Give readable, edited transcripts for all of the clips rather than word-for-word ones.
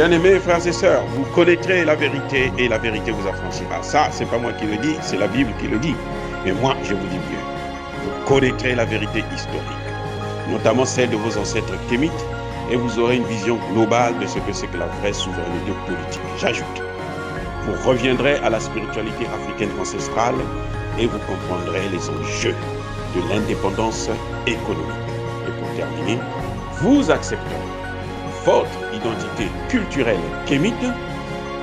Bien-aimés frères et sœurs, vous connaîtrez la vérité et la vérité vous affranchira. Ça, c'est pas moi qui le dis, c'est la Bible qui le dit. Mais moi, je vous dis mieux. Vous connaîtrez la vérité historique, notamment celle de vos ancêtres kémites, et vous aurez une vision globale de ce que c'est que la vraie souveraineté politique. J'ajoute, vous reviendrez à la spiritualité africaine ancestrale et vous comprendrez les enjeux de l'indépendance économique. Et pour terminer, vous accepterez votre identité culturelle kémite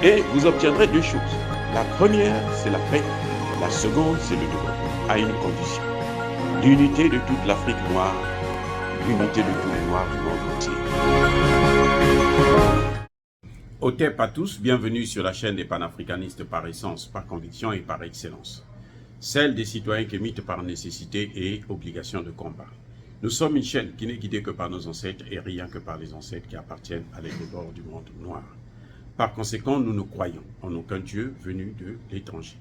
et vous obtiendrez deux choses. La première, c'est la paix. La seconde, c'est le développement, à une condition. L'unité de toute l'Afrique noire, l'unité de tous les Noirs du monde entier. Otep à tous, bienvenue sur la chaîne des panafricanistes par essence, par conviction et par excellence. Celle des citoyens kémites par nécessité et obligation de combat. Nous sommes une chaîne qui n'est guidée que par nos ancêtres et rien que par les ancêtres qui appartiennent à l'égregore du monde noir. Par conséquent, nous ne croyons en aucun Dieu venu de l'étranger.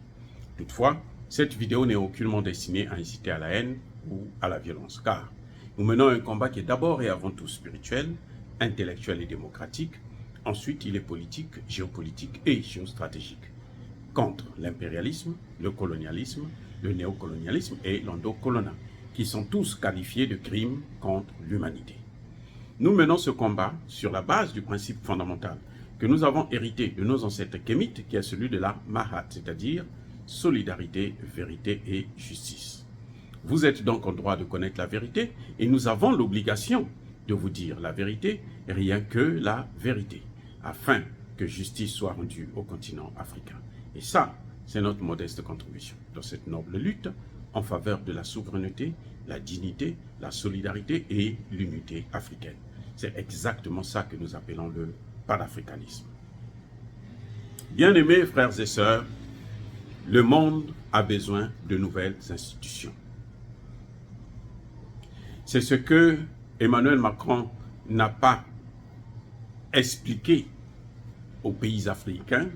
Toutefois, cette vidéo n'est aucunement destinée à inciter à la haine ou à la violence, car nous menons un combat qui est d'abord et avant tout spirituel, intellectuel et démocratique. Ensuite, il est politique, géopolitique et géostratégique, contre l'impérialisme, le colonialisme, le néocolonialisme et l'endocoloniat, qui sont tous qualifiés de crimes contre l'humanité. Nous menons ce combat sur la base du principe fondamental que nous avons hérité de nos ancêtres kémites, qui est celui de la Mahat, c'est-à-dire solidarité, vérité et justice. Vous êtes donc en droit de connaître la vérité et nous avons l'obligation de vous dire la vérité, rien que la vérité, afin que justice soit rendue au continent africain. Et ça, c'est notre modeste contribution dans cette noble lutte en faveur de la souveraineté, la dignité, la solidarité et l'unité africaine. C'est exactement ça que nous appelons le panafricanisme. Bien-aimés frères et sœurs, le monde a besoin de nouvelles institutions. C'est ce que Emmanuel Macron n'a pas expliqué aux pays africains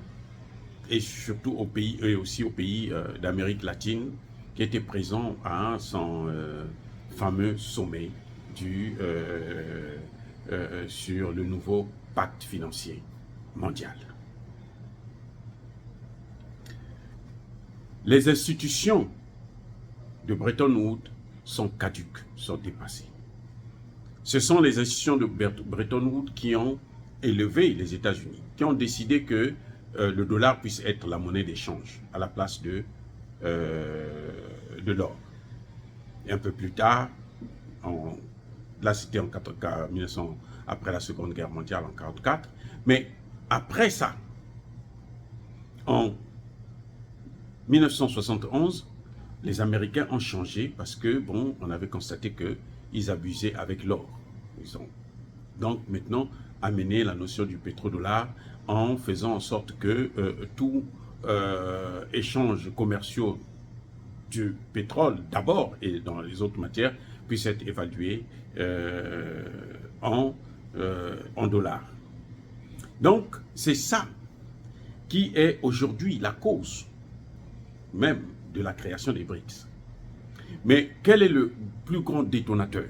et surtout aux pays, et aussi aux pays d'Amérique latine qui étaient présents à son fameux sommet sur le nouveau pacte financier mondial. Les institutions de Bretton Woods sont caduques, sont dépassées. Ce sont les institutions de Bretton Woods qui ont élevé les États-Unis, qui ont décidé que le dollar puisse être la monnaie d'échange à la place de l'or. Et un peu plus tard, là c'était en 1900, après la Seconde Guerre mondiale en 1944, mais après ça, en 1971, les Américains ont changé parce que, bon, on avait constaté qu'ils abusaient avec l'or. Ils ont donc maintenant amené la notion du pétrodollar en faisant en sorte que tout échange commerciaux du pétrole d'abord et dans les autres matières puisse être évalué en dollars. Donc c'est ça qui est aujourd'hui la cause même de la création des BRICS. Mais quel est le plus grand détonateur?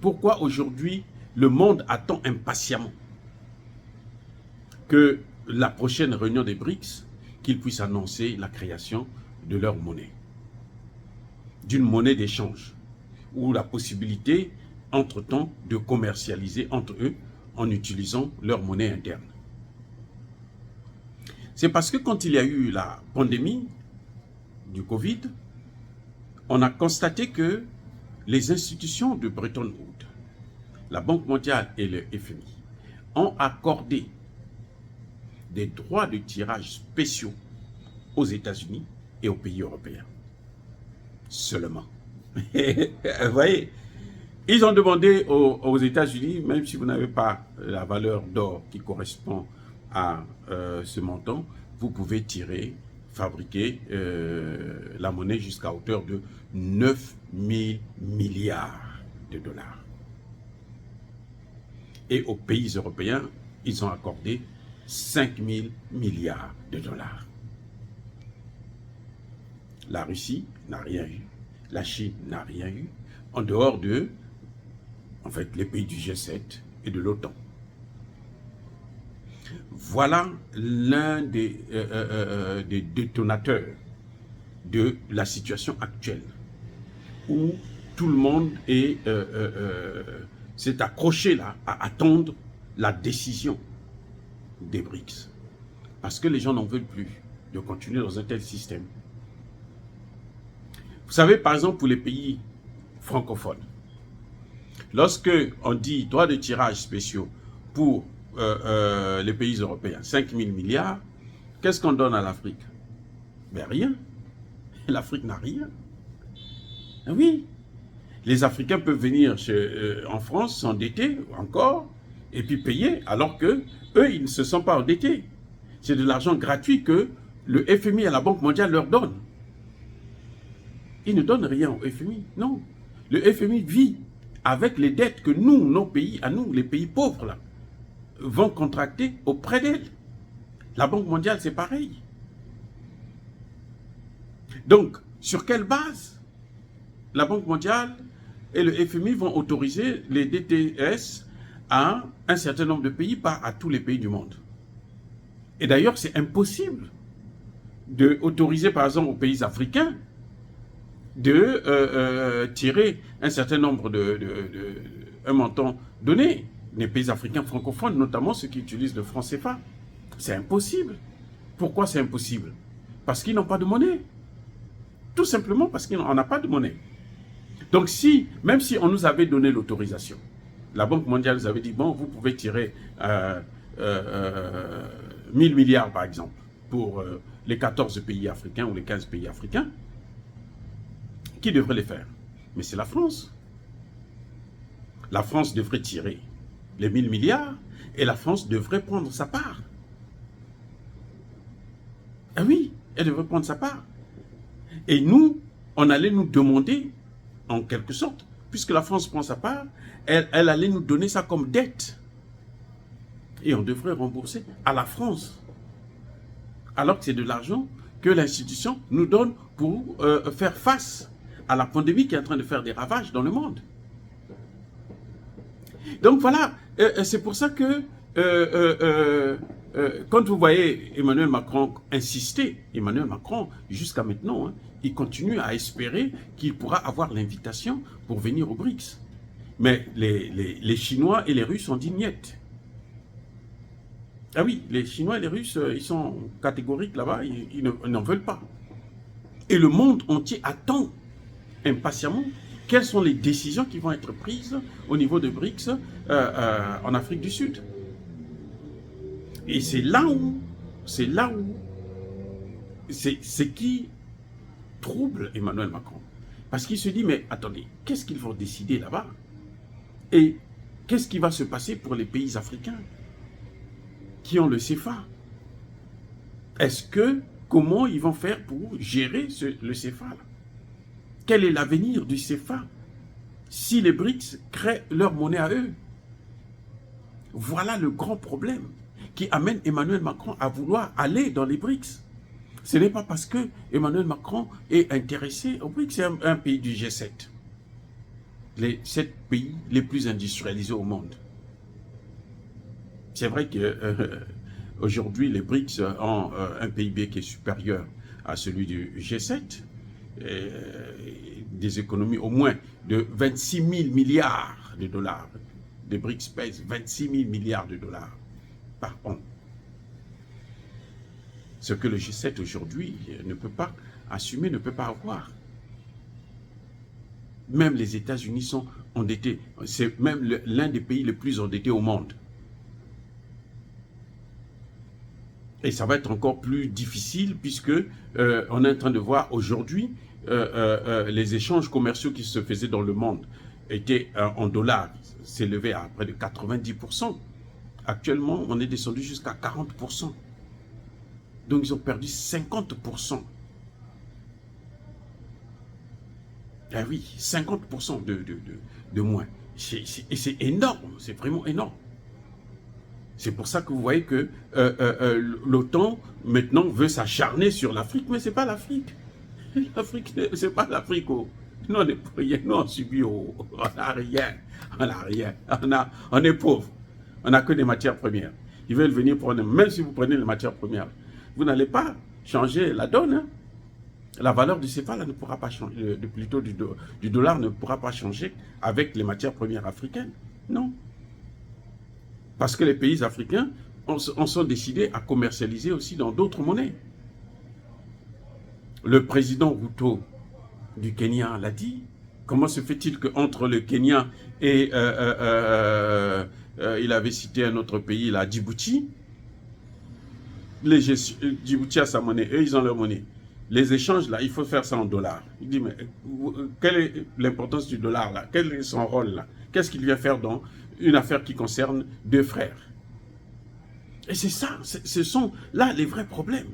Pourquoi aujourd'hui le monde attend impatiemment que la prochaine réunion des BRICS, qu'ils puissent annoncer la création de leur monnaie, d'une monnaie d'échange, ou la possibilité, entre-temps, de commercialiser entre eux en utilisant leur monnaie interne? C'est parce que quand il y a eu la pandémie du Covid, on a constaté que les institutions de Bretton Woods, la Banque mondiale et le FMI, ont accordé des droits de tirage spéciaux aux États-Unis et aux pays européens. Seulement. Vous voyez, ils ont demandé aux États-Unis, même si vous n'avez pas la valeur d'or qui correspond à ce montant, vous pouvez fabriquer la monnaie jusqu'à hauteur de 9 000 milliards de dollars. Et aux pays européens, ils ont accordé 5 000 milliards de dollars. La Russie n'a rien eu, la Chine n'a rien eu, en dehors de, en fait, les pays du G7 et de l'OTAN. Voilà l'un des détonateurs de la situation actuelle, où tout le monde s'est accroché là à attendre la décision des BRICS. Parce que les gens n'en veulent plus de continuer dans un tel système. Vous savez, par exemple, pour les pays francophones, lorsque on dit droit de tirage spéciaux pour les pays européens, 5 000 milliards, qu'est-ce qu'on donne à l'Afrique? Ben rien. L'Afrique n'a rien. Oui. Les Africains peuvent venir en France s'endetter encore et puis payer, alors que eux, ils ne se sont pas endettés. C'est de l'argent gratuit que le FMI et la Banque mondiale leur donnent. Ils ne donnent rien au FMI, non. Le FMI vit avec les dettes que nous, nos pays, à nous, les pays pauvres, là, vont contracter auprès d'elle. La Banque mondiale, c'est pareil. Donc, sur quelle base la Banque mondiale et le FMI vont autoriser les DTS à un certain nombre de pays, pas à tous les pays du monde? Et d'ailleurs, c'est impossible d'autoriser, par exemple, aux pays africains de tirer un certain nombre un montant donné. Les pays africains francophones, notamment ceux qui utilisent le franc CFA. C'est impossible. Pourquoi c'est impossible? Parce qu'ils n'ont pas de monnaie. Tout simplement parce qu'on n'a pas de monnaie. Donc même si on nous avait donné l'autorisation, la Banque mondiale nous avait dit, bon, vous pouvez tirer 1000 milliards par exemple, pour les 14 pays africains ou les 15 pays africains, qui devrait les faire? Mais c'est la France. La France devrait tirer les 1000 milliards et la France devrait prendre sa part. Ah oui, elle devrait prendre sa part. Et nous, on allait nous demander, en quelque sorte, puisque la France prend sa part, elle allait nous donner ça comme dette. Et on devrait rembourser à la France. Alors que c'est de l'argent que l'institution nous donne pour faire face à la pandémie qui est en train de faire des ravages dans le monde. Donc voilà, c'est pour ça que quand vous voyez Emmanuel Macron insister, Emmanuel Macron, jusqu'à maintenant, hein, il continue à espérer qu'il pourra avoir l'invitation pour venir au BRICS. Mais les Chinois et les Russes ont dit niet. Ah oui, les Chinois et les Russes, ils sont catégoriques là-bas, ils n'en veulent pas. Et le monde entier attend impatiemment quelles sont les décisions qui vont être prises au niveau de BRICS en Afrique du Sud. Et c'est là où c'est ce qui trouble Emmanuel Macron. Parce qu'il se dit, mais attendez, qu'est-ce qu'ils vont décider là-bas? Et qu'est-ce qui va se passer pour les pays africains qui ont le CFA? Comment ils vont faire pour gérer le CFA là? Quel est l'avenir du CFA si les BRICS créent leur monnaie à eux? Voilà le grand problème qui amène Emmanuel Macron à vouloir aller dans les BRICS. Ce n'est pas parce que Emmanuel Macron est intéressé au BRICS, c'est un pays du G7. Les 7 pays les plus industrialisés au monde. C'est vrai qu'aujourd'hui, les BRICS ont un PIB qui est supérieur à celui du G7, des économies au moins de 26 000 milliards de dollars. Les BRICS pèsent 26 000 milliards de dollars par an. Ce que le G7 aujourd'hui ne peut pas assumer, ne peut pas avoir. Même les États-Unis sont endettés. C'est même l'un des pays les plus endettés au monde. Et ça va être encore plus difficile puisque on est en train de voir aujourd'hui les échanges commerciaux qui se faisaient dans le monde étaient en dollars, s'élevaient à près de 90%. Actuellement, on est descendu jusqu'à 40%. Donc, ils ont perdu 50%. Ah oui, 50% de moins. Et c'est énorme, c'est vraiment énorme. C'est pour ça que vous voyez que l'OTAN, maintenant, veut s'acharner sur l'Afrique, mais ce n'est pas l'Afrique. L'Afrique, ce n'est pas l'Afrique. Nous, on est rien, nous, on subit, on n'a rien. On n'a rien. On est pauvre. On n'a que des matières premières. Ils veulent venir prendre, même si vous prenez les matières premières, vous n'allez pas changer la donne. Hein. La valeur du CFA là, ne pourra pas changer, plutôt du dollar ne pourra pas changer avec les matières premières africaines. Non. Parce que les pays africains en sont décidés à commercialiser aussi dans d'autres monnaies. Le président Ruto du Kenya l'a dit. Comment se fait-il qu'entre le Kenya et il avait cité un autre pays, là, Djibouti, Djibouti a sa monnaie, eux ils ont leur monnaie. Les échanges là, il faut faire ça en dollars. Il dit mais quelle est l'importance du dollar là? Quel est son rôle là? Qu'est-ce qu'il vient faire dans une affaire qui concerne deux frères? Et c'est ça, ce sont là les vrais problèmes.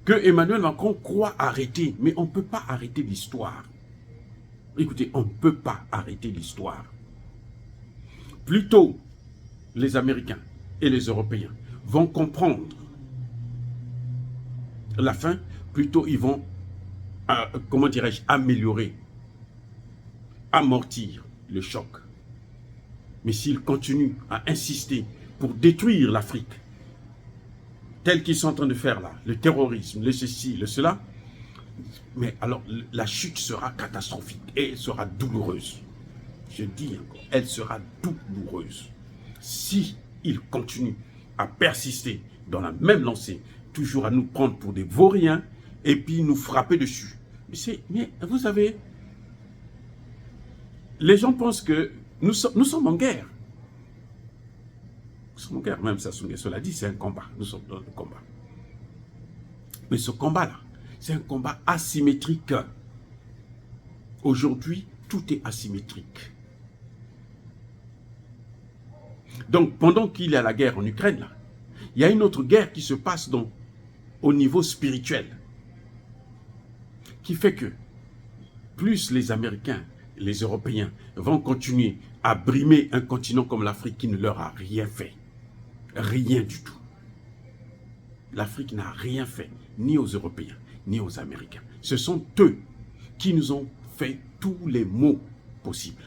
Que Emmanuel Macron croit arrêter, mais on ne peut pas arrêter l'histoire. Écoutez, on ne peut pas arrêter l'histoire. Plutôt, les Américains et les Européens vont comprendre la fin, plutôt ils vont, comment dirais-je, améliorer, amortir le choc. Mais s'ils continuent à insister pour détruire l'Afrique, tel qu'ils sont en train de faire là, le terrorisme, le ceci, le cela, mais alors la chute sera catastrophique et elle sera douloureuse. Je dis encore, elle sera douloureuse. Si ils continuent à persister dans la même lancée, toujours à nous prendre pour des vauriens et puis nous frapper dessus. Mais vous savez, les gens pensent que nous sommes en guerre. Nous sommes en guerre, même Sassou Nguesso l'a dit, c'est un combat. Nous sommes dans le combat. Mais ce combat-là, c'est un combat asymétrique. Aujourd'hui, tout est asymétrique. Donc, pendant qu'il y a la guerre en Ukraine, là, il y a une autre guerre qui se passe au niveau spirituel, qui fait que plus les Américains, les Européens vont continuer à brimer un continent comme l'Afrique qui ne leur a rien fait. Rien du tout. L'Afrique n'a rien fait, ni aux Européens, ni aux Américains. Ce sont eux qui nous ont fait tous les maux possibles.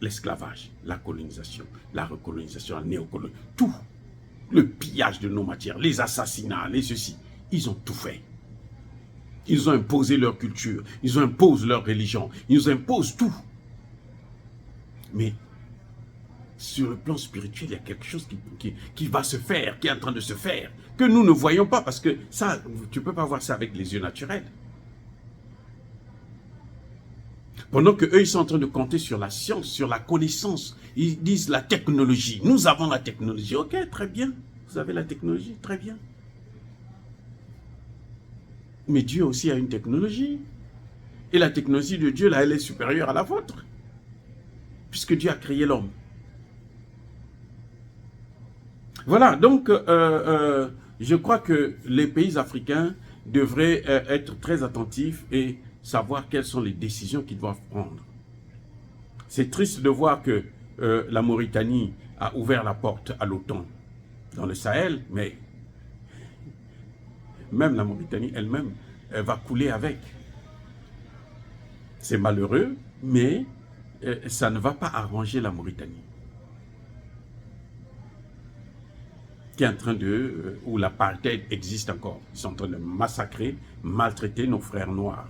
L'esclavage, la colonisation, la recolonisation, la néocolonisation, tout. Le pillage de nos matières, les assassinats, les ceci. Ils ont tout fait. Ils ont imposé leur culture, ils ont imposé leur religion, ils nous imposent tout. Mais sur le plan spirituel, il y a quelque chose qui va se faire, qui est en train de se faire, que nous ne voyons pas, parce que ça, tu ne peux pas voir ça avec les yeux naturels. Pendant qu'eux, ils sont en train de compter sur la science, sur la connaissance, ils disent la technologie. Nous avons la technologie. Ok, très bien. Vous avez la technologie, très bien. Mais Dieu aussi a une technologie. Et la technologie de Dieu, là, elle est supérieure à la vôtre. Puisque Dieu a créé l'homme. Voilà, donc, je crois que les pays africains devraient être très attentifs et savoir quelles sont les décisions qu'ils doivent prendre. C'est triste de voir que la Mauritanie a ouvert la porte à l'OTAN dans le Sahel, mais même la Mauritanie elle-même va couler avec. C'est malheureux, mais ça ne va pas arranger la Mauritanie. Qui est en train où l'apartheid existe encore. Ils sont en train de massacrer, maltraiter nos frères noirs,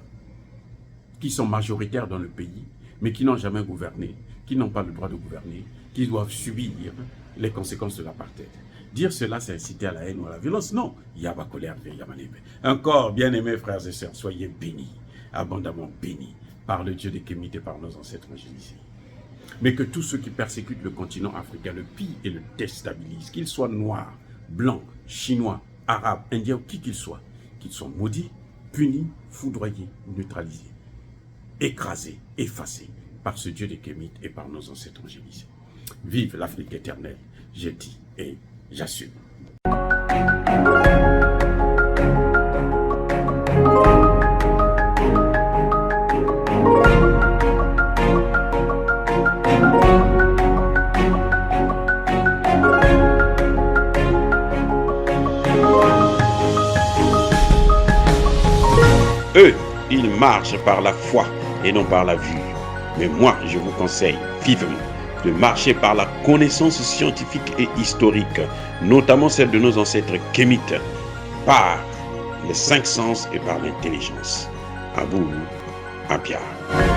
qui sont majoritaires dans le pays, mais qui n'ont jamais gouverné, qui n'ont pas le droit de gouverner, qui doivent subir les conséquences de l'apartheid. Dire cela, c'est inciter à la haine ou à la violence. Non. Yaba colère, Yamanebe. Encore, bien-aimés frères et sœurs, soyez bénis, abondamment bénis, par le Dieu des Kémites et par nos ancêtres angélisés. Mais que tous ceux qui persécutent le continent africain le pillent et le déstabilisent, qu'ils soient noirs, blancs, chinois, arabes, indiens, qui qu'ils soient maudits, punis, foudroyés, neutralisés, écrasés, effacés par ce Dieu des Kémites et par nos ancêtres angélisés. Vive l'Afrique éternelle, j'ai dit et j'assume. Eux, ils marchent par la foi et non par la vue. Mais moi, je vous conseille vivement de marcher par la connaissance scientifique et historique, notamment celle de nos ancêtres kémites, par les 5 sens et par l'intelligence. À vous, à Pierre.